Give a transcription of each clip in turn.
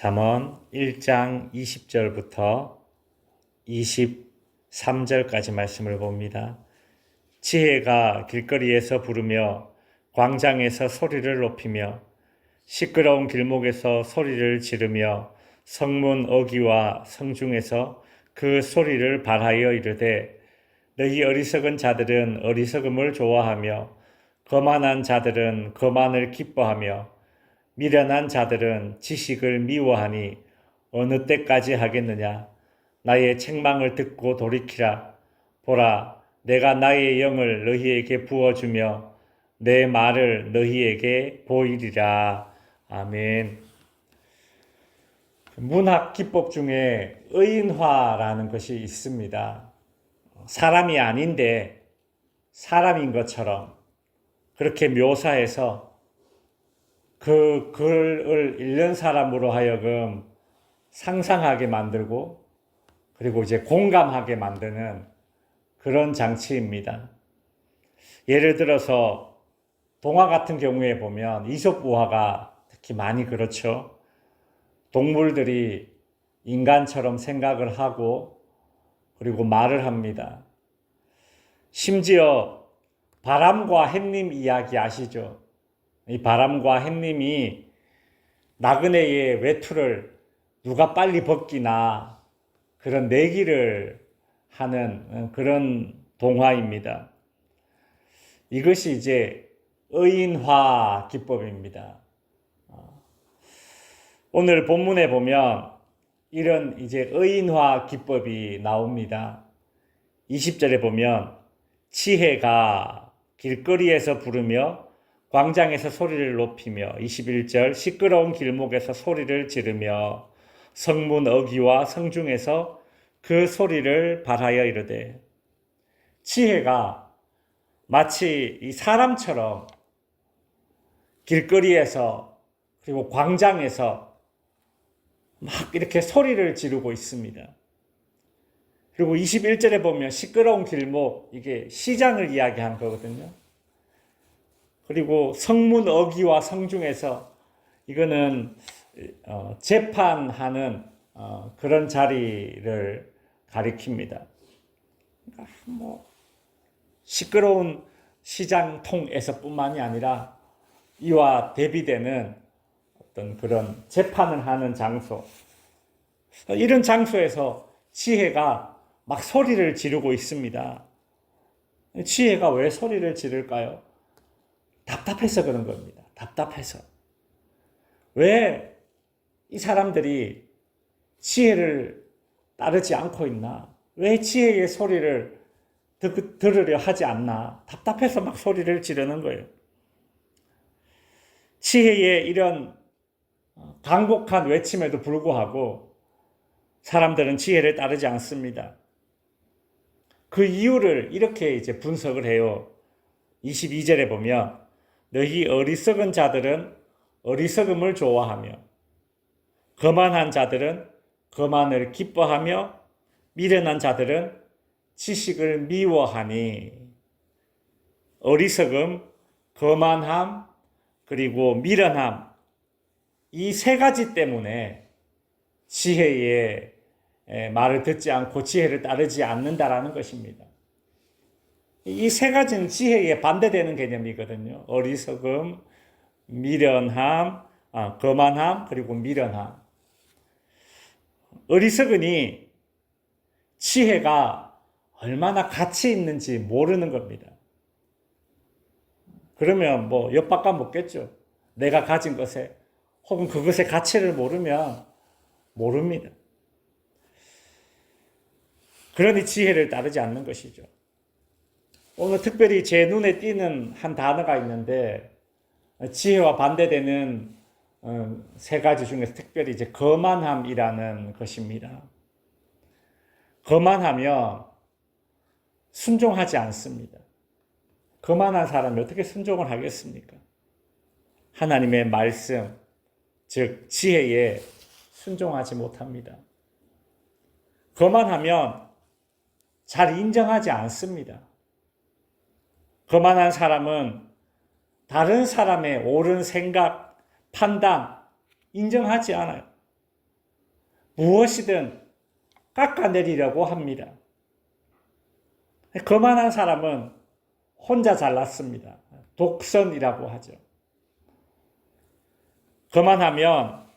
잠언 1장 20절부터 23절까지 말씀을 봅니다. 지혜가 길거리에서 부르며 광장에서 소리를 높이며 시끄러운 길목에서 소리를 지르며 성문 어귀와 성중에서 그 소리를 발하여 이르되 너희 어리석은 자들은 어리석음을 좋아하며 거만한 자들은 거만을 기뻐하며 미련한 자들은 지식을 미워하니 어느 때까지 하겠느냐. 나의 책망을 듣고 돌이키라. 보라, 내가 나의 영을 너희에게 부어주며 내 말을 너희에게 보이리라. 아멘. 문학 기법 중에 의인화라는 것이 있습니다. 사람이 아닌데 사람인 것처럼 그렇게 묘사해서 그 글을 읽는 사람으로 하여금 상상하게 만들고 그리고 이제 공감하게 만드는 그런 장치입니다. 예를 들어서 동화 같은 경우에 보면 이솝 우화가 특히 많이 그렇죠. 동물들이 인간처럼 생각을 하고 그리고 말을 합니다. 심지어 바람과 햇님 이야기 아시죠? 이 바람과 햇님이 나그네의 외투를 누가 빨리 벗기나 그런 내기를 하는 그런 동화입니다. 이것이 이제 의인화 기법입니다. 오늘 본문에 보면 이런 이제 의인화 기법이 나옵니다. 20절에 보면 지혜가 길거리에서 부르며 광장에서 소리를 높이며 21절 시끄러운 길목에서 소리를 지르며 성문 어귀와 성중에서 그 소리를 발하여 이르되 지혜가 마치 이 사람처럼 길거리에서 그리고 광장에서 막 이렇게 소리를 지르고 있습니다. 그리고 21절에 보면 시끄러운 길목, 이게 시장을 이야기한 거거든요. 그리고 성문 어귀와 성중에서 이거는 재판하는 그런 자리를 가리킵니다. 그러니까 뭐 시끄러운 시장통에서뿐만이 아니라 이와 대비되는 어떤 그런 재판을 하는 장소, 이런 장소에서 지혜가 막 소리를 지르고 있습니다. 지혜가 왜 소리를 지를까요? 답답해서 그런 겁니다. 답답해서. 왜 이 사람들이 지혜를 따르지 않고 있나? 왜 지혜의 소리를 들으려 하지 않나? 답답해서 막 소리를 지르는 거예요. 지혜의 이런 간곡한 외침에도 불구하고 사람들은 지혜를 따르지 않습니다. 그 이유를 이렇게 이제 분석을 해요. 22절에 보면 너희 어리석은 자들은 어리석음을 좋아하며 거만한 자들은 거만을 기뻐하며 미련한 자들은 지식을 미워하니 어리석음, 거만함, 그리고 미련함, 이 세 가지 때문에 지혜의 말을 듣지 않고 지혜를 따르지 않는다라는 것입니다. 이 세 가지는 지혜에 반대되는 개념이거든요. 어리석음, 미련함, 거만함, 그리고 미련함. 어리석으니 지혜가 얼마나 가치 있는지 모르는 겁니다. 그러면 뭐 엿바꿔 먹겠죠. 내가 가진 것에 혹은 그것의 가치를 모르면 모릅니다. 그러니 지혜를 따르지 않는 것이죠. 오늘 특별히 제 눈에 띄는 한 단어가 있는데 지혜와 반대되는 세 가지 중에서 특별히 이제 거만함이라는 것입니다. 거만하면 순종하지 않습니다. 거만한 사람이 어떻게 순종을 하겠습니까? 하나님의 말씀, 즉 지혜에 순종하지 못합니다. 거만하면 잘 인정하지 않습니다. 거만한 사람은 다른 사람의 옳은 생각, 판단 인정하지 않아요. 무엇이든 깎아내리려고 합니다. 거만한 사람은 혼자 잘났습니다. 독선이라고 하죠. 거만하면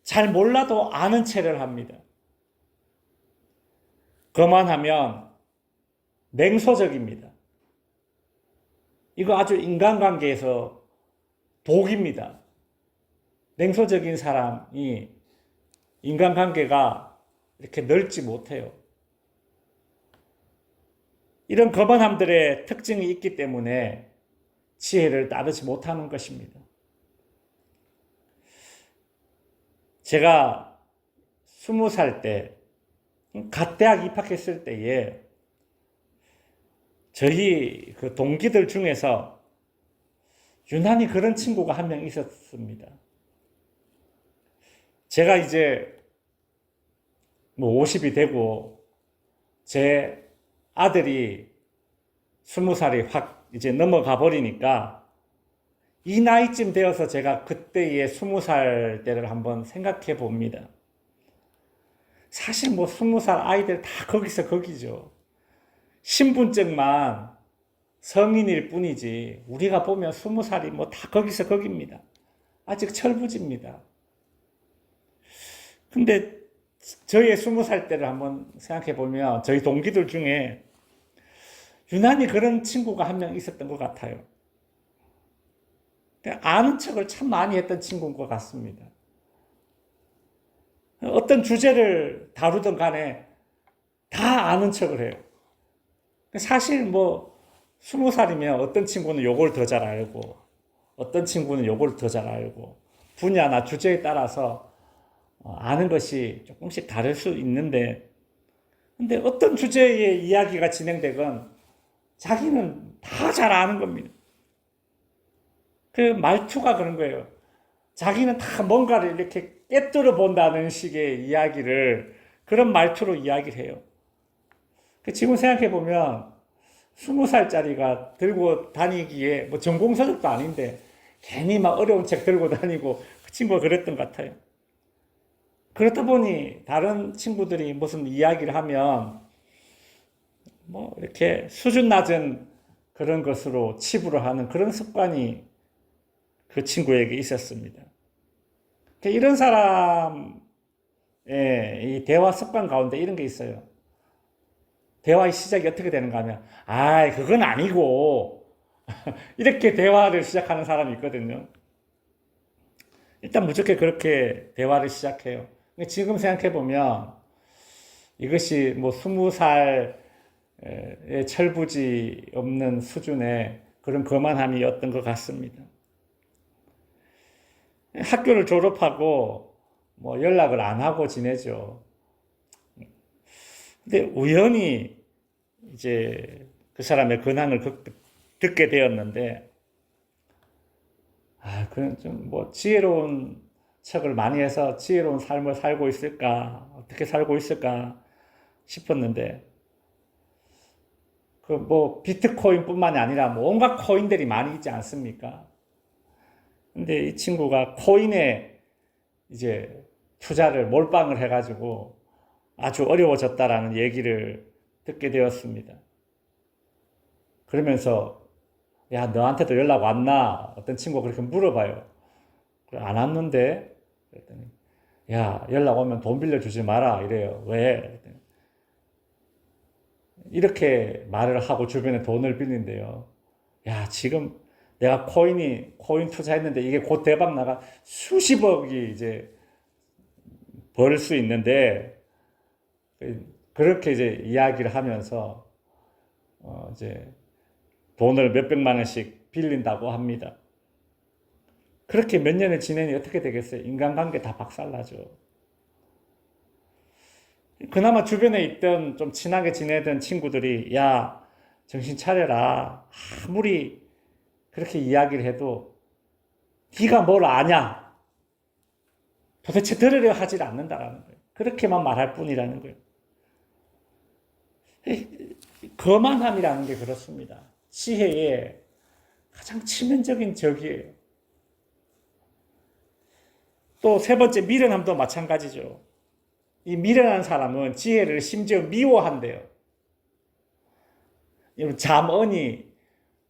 잘 몰라도 아는 체를 합니다. 거만하면 냉소적입니다. 이거 아주 인간관계에서 독입니다. 냉소적인 사람이 인간관계가 이렇게 넓지 못해요. 이런 거만함들의 특징이 있기 때문에 지혜를 따르지 못하는 것입니다. 제가 20살 때, 갓 대학 입학했을 때에 저희 그 동기들 중에서 유난히 그런 친구가 한 명 있었습니다. 제가 이제 뭐 50이 되고 제 아들이 20살이 확 이제 넘어가 버리니까 이 나이쯤 되어서 제가 그때의 20살 때를 한번 생각해 봅니다. 사실 뭐 20살 아이들 다 거기서 거기죠. 신분증만 성인일 뿐이지 우리가 보면 20살이 뭐 다 거기서 거기입니다. 아직 철부지입니다. 근데 저희의 20살 때를 한번 생각해 보면 저희 동기들 중에 유난히 그런 친구가 한 명 있었던 것 같아요. 아는 척을 참 많이 했던 친구인 것 같습니다. 어떤 주제를 다루든 간에 다 아는 척을 해요. 사실 뭐 20살이면 어떤 친구는 요걸 더 잘 알고 어떤 친구는 요걸 더 잘 알고 분야나 주제에 따라서 아는 것이 조금씩 다를 수 있는데 근데 어떤 주제의 이야기가 진행되건 자기는 다 잘 아는 겁니다. 그 말투가 그런 거예요. 자기는 다 뭔가를 이렇게 꿰뚫어 본다는 식의 이야기를 그런 말투로 이야기를 해요. 지금 생각해 보면 20살짜리가 들고 다니기에 뭐 전공서적도 아닌데 괜히 막 어려운 책 들고 다니고 그 친구가 그랬던 것 같아요. 그렇다 보니 다른 친구들이 무슨 이야기를 하면 뭐 이렇게 수준 낮은 그런 것으로 치부를 하는 그런 습관이 그 친구에게 있었습니다. 이런 사람의 이 대화 습관 가운데 이런 게 있어요. 대화의 시작이 어떻게 되는가 하면, 그건 아니고, 이렇게 대화를 시작하는 사람이 있거든요. 일단 무조건 그렇게 대화를 시작해요. 지금 생각해보면, 이것이 뭐 20살의 철부지 없는 수준의 그런 거만함이었던 것 같습니다. 학교를 졸업하고 뭐 연락을 안 하고 지내죠. 근데 우연히 이제 그 사람의 근황을 듣게 되었는데, 그는 좀 뭐 지혜로운 척을 많이 해서 지혜로운 삶을 살고 있을까, 어떻게 살고 있을까 싶었는데, 그 뭐 비트코인뿐만이 아니라 뭐 온갖 코인들이 많이 있지 않습니까? 근데 이 친구가 코인에 이제 투자를 몰빵을 해가지고 아주 어려워졌다라는 얘기를 듣게 되었습니다. 그러면서 야, 너한테도 연락 왔나? 어떤 친구가 그렇게 물어봐요. 안 왔는데? 그랬더니 야, 연락 오면 돈 빌려주지 마라 이래요. 왜? 그랬더니 이렇게 말을 하고 주변에 돈을 빌린대요. 야, 지금 내가 코인 투자했는데 이게 곧 대박 나가 수십억이 이제 벌 수 있는데 그렇게 이제 이야기를 하면서 이제 돈을 몇백만 원씩 빌린다고 합니다. 그렇게 몇 년을 지내니 어떻게 되겠어요? 인간관계 다 박살나죠. 그나마 주변에 있던 좀 친하게 지내던 친구들이 야, 정신 차려라. 아무리 그렇게 이야기를 해도 네가 뭘 아냐? 도대체 들으려 하질 않는다라는 거예요. 그렇게만 말할 뿐이라는 거예요. 거만함이라는 게 그렇습니다. 지혜의 가장 치명적인 적이에요. 또 세 번째 미련함도 마찬가지죠. 이 미련한 사람은 지혜를 심지어 미워한대요. 잠언이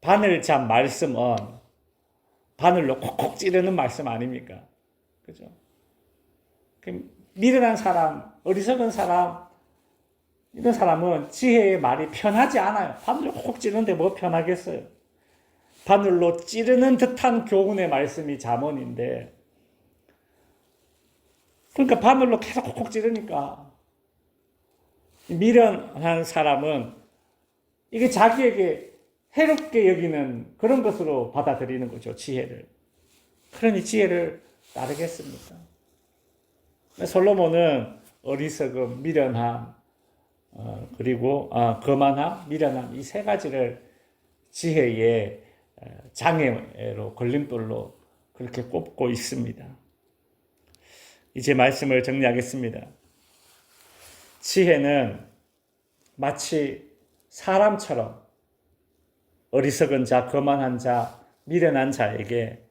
바늘잠 말씀언, 바늘로 콕콕 찌르는 말씀 아닙니까? 그죠? 미련한 사람, 어리석은 사람, 이런 사람은 지혜의 말이 편하지 않아요. 바늘로 콕콕 찌르는데 뭐 편하겠어요? 바늘로 찌르는 듯한 교훈의 말씀이 잠언인데, 그러니까 바늘로 계속 콕콕 찌르니까 미련한 사람은 이게 자기에게 해롭게 여기는 그런 것으로 받아들이는 거죠, 지혜를. 그러니 지혜를 따르겠습니까? 솔로몬은 어리석음, 미련함, 그리고 거만함, 미련함, 이 세 가지를 지혜의 장애로, 걸림돌로 그렇게 꼽고 있습니다. 이제 말씀을 정리하겠습니다. 지혜는 마치 사람처럼 어리석은 자, 거만한 자, 미련한 자에게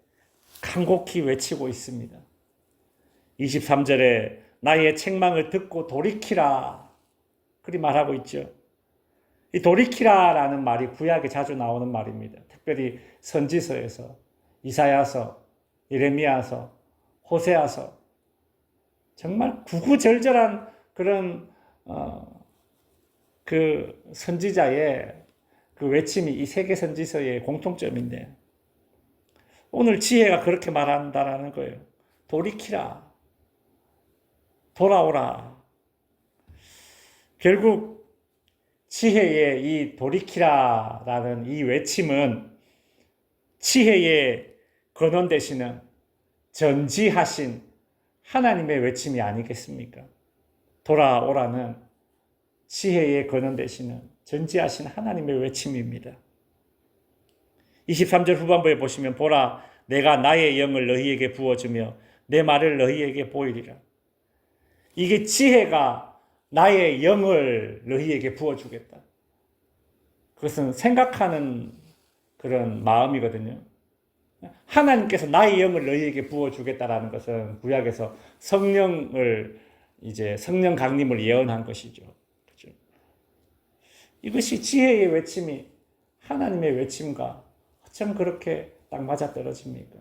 간곡히 외치고 있습니다. 23절에 나의 책망을 듣고 돌이키라, 그리 말하고 있죠. 이 돌이키라라는 말이 구약에 자주 나오는 말입니다. 특별히 선지서에서, 이사야서, 예레미야서, 호세아서, 정말 구구절절한 그런 그 선지자의 그 외침이 이 세계 선지서의 공통점인데, 오늘 지혜가 그렇게 말한다라는 거예요. 돌이키라, 돌아오라. 결국 지혜의 이 돌이키라라는 이 외침은 지혜의 근원 되시는 전지하신 하나님의 외침이 아니겠습니까? 돌아오라는 지혜의 근원 되시는 전지하신 하나님의 외침입니다. 23절 후반부에 보시면 보라, 내가 나의 영을 너희에게 부어주며 내 말을 너희에게 보이리라. 이게 지혜가 나의 영을 너희에게 부어주겠다. 그것은 생각하는 그런 마음이거든요. 하나님께서 나의 영을 너희에게 부어주겠다라는 것은 구약에서 성령을 이제 성령 강림을 예언한 것이죠. 그렇죠? 이것이 지혜의 외침이 하나님의 외침과 어쩜 그렇게 딱 맞아 떨어집니까?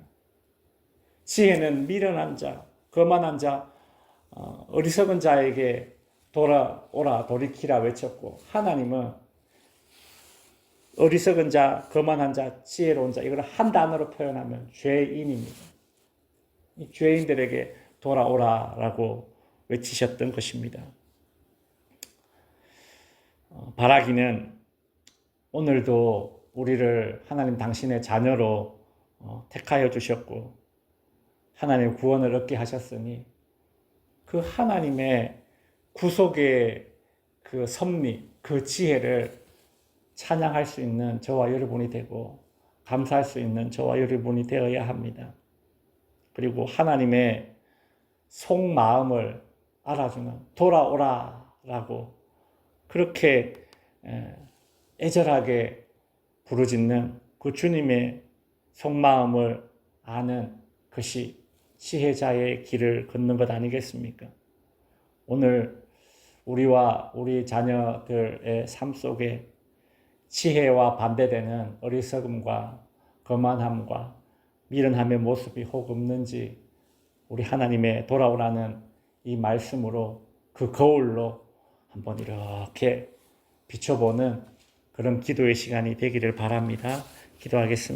지혜는 미련한 자, 거만한 자, 어리석은 자에게 돌아오라, 돌이키라 외쳤고, 하나님은 어리석은 자, 거만한 자, 지혜로운 자, 이걸 한 단어로 표현하면 죄인입니다. 이 죄인들에게 돌아오라라고 외치셨던 것입니다. 바라기는 오늘도 우리를 하나님 당신의 자녀로 택하여 주셨고 하나님의 구원을 얻게 하셨으니 그 하나님의 구속의 그 섭리, 그 지혜를 찬양할 수 있는 저와 여러분이 되고 감사할 수 있는 저와 여러분이 되어야 합니다. 그리고 하나님의 속마음을 알아주는 돌아오라라고 그렇게 애절하게 부르짖는 그 주님의 속마음을 아는 것이 지혜자의 길을 걷는 것 아니겠습니까? 오늘 우리와 우리 자녀들의 삶 속에 지혜와 반대되는 어리석음과 거만함과 미련함의 모습이 혹 없는지 우리 하나님의 돌아오라는 이 말씀으로 그 거울로 한번 이렇게 비춰보는 그런 기도의 시간이 되기를 바랍니다. 기도하겠습니다.